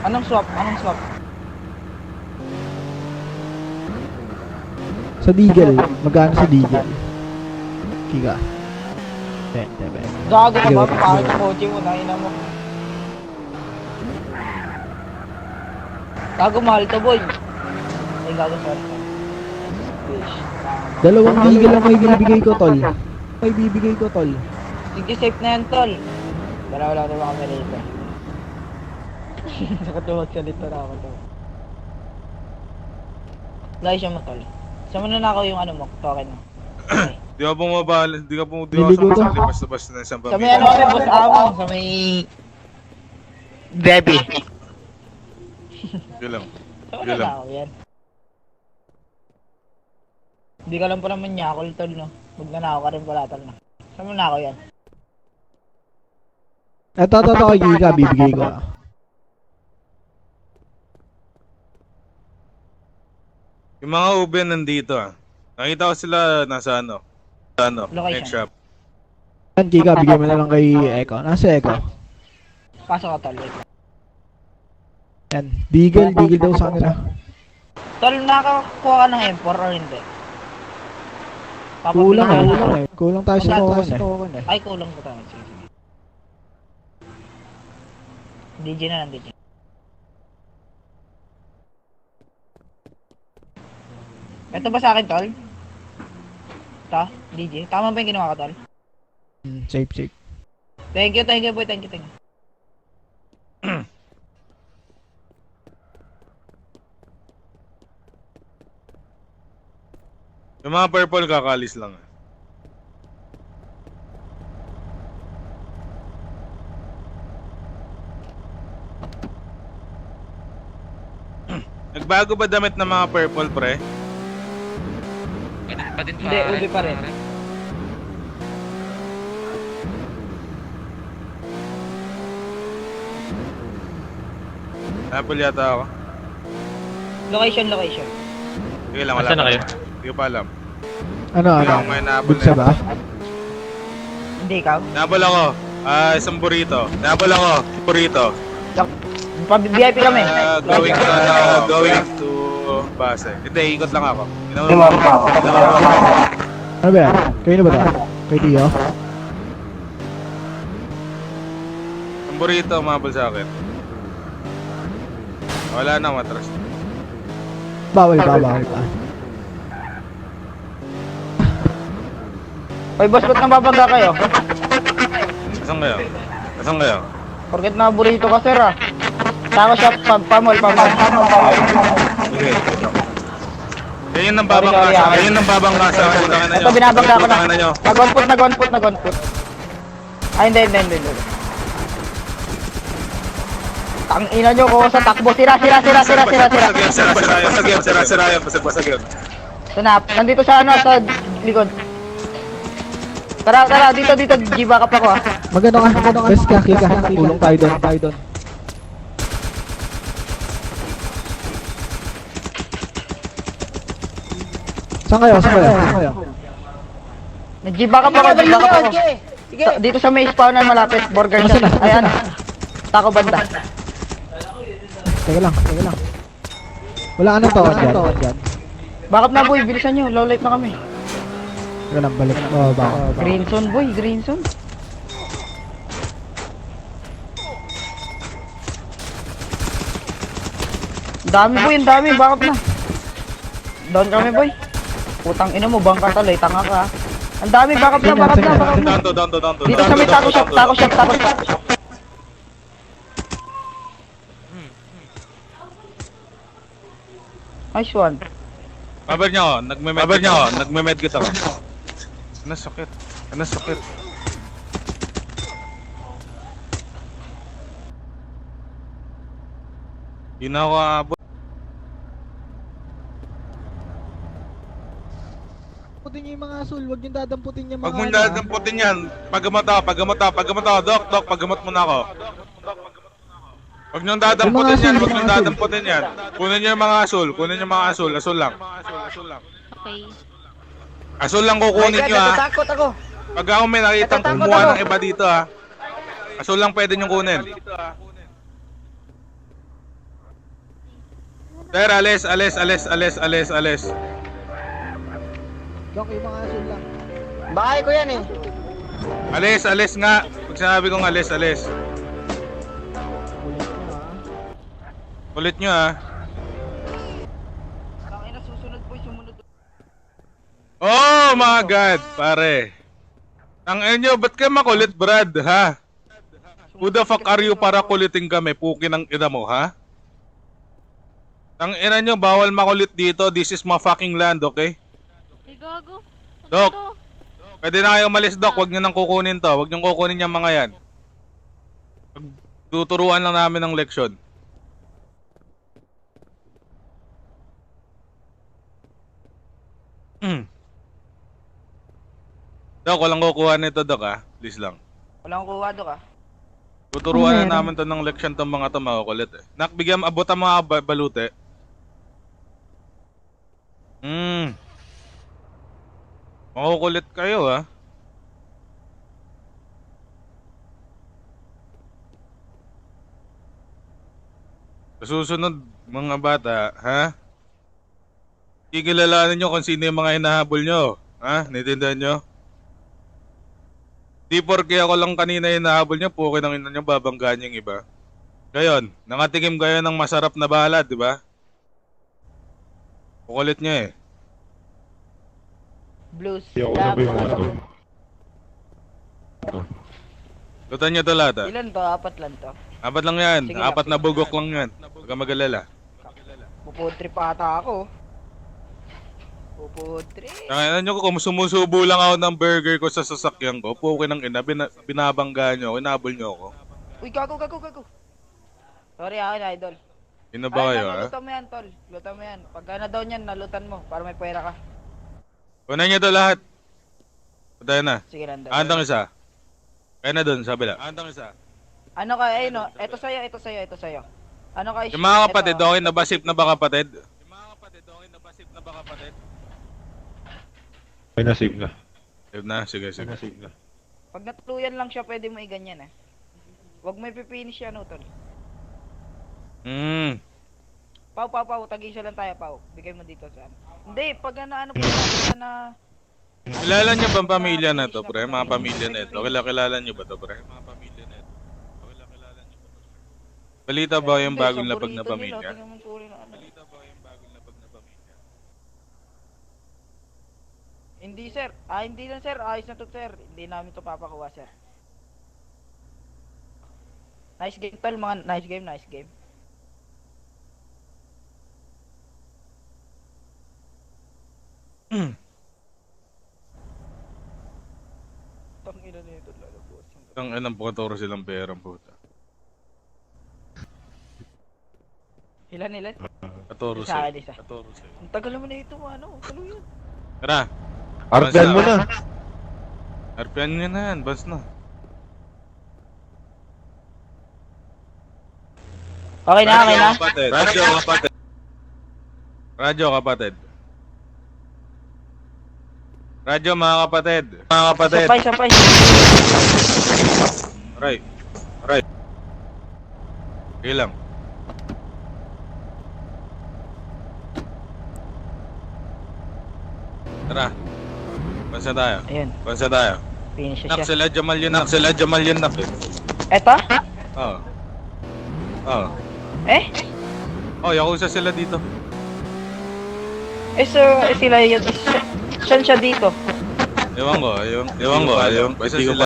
Anong swap? Anong swap? Sa Deagle. Magkano sa Deagle? Kika. 20. Gago ka ba? Pakit ang kotse mo, naina mo. Gago, mahal to, boy. Ay, gago, sorry. Bitch. Dalawang Deagle lang may bibigay ko, tol. May bibigay ko, tol. Sige, safe na yan, tol. Dalawa lang naman kami rito. Nakatuwag ka dito na ako, tol. Lagi siya mo, tol. Siya mo na ako yung ano mo, token mo. Okay. Di ka bumabal, di ka Niligo to. basta-basta na isang Sa may ano kami, boss amo, sa may... Baby. Yun lang. Saan Yun na lang. ako yan? Hindi ka lang pala manyakol, tol, no? Magnanakaw ka rin pala, tol, no? Saan mo na ako yan? Eto, kay Kika, bibigay ko. Yung mga ube nandito ah. Nakita ko sila nasa ano? Sa ano? Location. Next shop. Yan, Kika, bigay mo na lang kay Echo. Nasa Echo. Pasok ka, tol, wait lang. Yan, Deagle daw sa kanila. Tol, nakakuha ka ng M4 or hindi? Kulang Papabili eh. Kulang tayo sa token eh. Ay, kulang ko tayo. Sige, sige. DJ na lang, DJ. Ito ba sa akin, tol? Ito? DJ? Tama ba yung ginawa ko, tol? Safe. Thank you, boy. Thank you. Yung mga purple kakalis lang ah. Nagbago ba damit ng mga purple pre? Hindi, uli pa rin. Apple yata ako. Location. Sige lang, wala Asan na pa. kayo? Hindi ko pa alam. Ano? May na-apple Bulsa ba? Hindi, ikaw? Na-apple ako. Isang burrito. Na-apple ako. Burrito. VIP kami. Going to base. Hindi, ikot lang ako. Ano ba yan? Kayo na ba ito? Kay Tio? Ang burrito, umabol sa akin. Wala na, matras. Bawal pa. Oy, boss, ba't nababangga kayo? Asan kayo? Forget na burrito ka, sir, ah. Tama siya, pamol. Sige. Yan yung nambabangka sa utangan na nyo. Ito, binabangga ko na. Utangan na nyo. Nag-on-put. Ay, hindi. Ang ina nyo ko sa takbo. Sira. Sira yun. Basag yun. Sanap, nandito sa ano, sa likod. Tara, dito, giba ka pa ko, ah. Magano ka? Best ka, Kika. Tulong tayo doon. Saan kayo? Nag-giba ka pa ko. Dito sa may spawnan malapit, burger shop. Ayan. Tako banda. Teka lang. Wala ka ng tawad dyan. Bakit na, boy? Bilisan nyo. Low life na kami. Teka lang, balik. Baka. Greenson, boy. Dami, boy. Ang dami. Bakit na? Down kami, boy. Putang ina mo. Bangka taloy. Tanga ka. Ang dami. Bakit na? Down to. Dito sa may taco shop. Nice one. Mabar niya ako. Nagme-med kita ako. Ano sakit? Yun na ako aabot. Damputin niyo yung mga asul, wag niyo dadamputin yung mga Pag mo dadamputin yan, paggamot ako. Dok, paggamot mo na ako. Huwag niyong dadamputin yan. Kunin niyo yung mga asul. Asul lang. Okay. Asul lang kukunin niyo ha. Takot ako. Pag ako may nakitang kumuha ng iba dito ha. Asul lang pwede niyong kunin. Sir, alis. Dok, yung mga asul lang. Bahay ko yan eh. Alis nga. Pag sinabi kong alis. Kulit nyo ha. Kulit nyo, ah. Tangina, susunod boy, sumunod. Oh my God, pare. Ang inyo, ba't kayo makulit, Brad, ha? Who the fuck are you para kulitin kami? Puki ng ina mo, ha? Ang ina nyo, bawal makulit dito. This is my fucking land, okay? Ay, gago. Dok, pwede na kayo umalis, Dok. Huwag nyo nang kukunin to. Huwag nyo kukunin yung mga yan. Tuturuan lang namin ng leksyon. Dok, walang kukuha nito, Dok, ha? Please lang. Walang kuha, Dok, ah. Tuturuan na namin to ng leksyon tong mga to makukulit, eh. Nak, bigyan abot ang mga balute. Makukulit kayo, ha? Sa susunod, mga bata, ha? Kikilalanin nyo kung sino yung mga hinahabol nyo. Ha? Naintindihan nyo? Di porke ako lang kanina hinahabol nyo, pukin ang ina nyo, babanggaan yung iba. Gayon, nakatikim kayo ng masarap na bahala, di ba? Kukulit nyo, eh. Blues. Lutan nyo to lahat, ha? Ilan to? Apat lang to. Apat lang yan. Sige, Apat na sige. bugok lang yan. Huwag ka mag-alala. Puputri pa ata ako. Puputri. Ano nyo, kung sumusubo lang ako ng burger ko sa sasakyan ko, pukin ang ina, binabangga nyo ako, inabol nyo ako. Uy, gago. Sorry akin, idol. Sino ba kayo, ha? Lutan mo yan, tol. Lutan mo yan. Pagka na daw niyan, nalutan mo para may pera ka. Kunan nyo to lahat. Patayin na. Sige, random. Andang isa. Kaya na dun, sabi lang. Andang isa. Ano ka, eh, no? Ito sa'yo. Ano ka, Yung mga kapatid, okay na ba? Safe na ba kapatid? Yung mga kapatid, okay na ba? Safe na ba kapatid? Ay, nasave na. Safe na, sige. Nasave na. Pag natuluyan lang siya, pwede mo iganyan, eh. Huwag mo ipipinish yan, tol. Pau, tag-isa lang tayo, Pau. Bigay mo dito sa ano. Hindi, pag ano po na... Kilala nyo ba ang pamilya na to, pre? Mga pamilya na ito. Kilala nyo ba to, pre? Mga pamilya na ito. Kilala nyo ba to, pre? Balita ba yung bagong lapag na pamilya? Balita ba yung bagong lapag na pamilya? Hindi, sir. Hindi lang, sir. Ayos na to, sir. Hindi namin to papakuha, sir. Nice game, tol. Mga nice game. Tangina nito, lalabos. Ang inang pukatoro silang perang puta. Ilan? 14 Isa, isa. 14. Ang tagal naman na ito, ano? Ano yun? Tara, Arpian mo na. harpian nyo na yan, bas na. Okay na. Kapatid. Radyo kapatid. Radyo mga kapatid. Sapay. Right. Okay lang. Tara. Bansa tayo. Ayun, Bansa tayo. finish na Nak, siya. sila Jamal yun, nak. Eto? Oo. Oo. Eh? Oh, yakuza sila dito. So, sila yun. Saan siya dito? Ewan ko. Basta sila.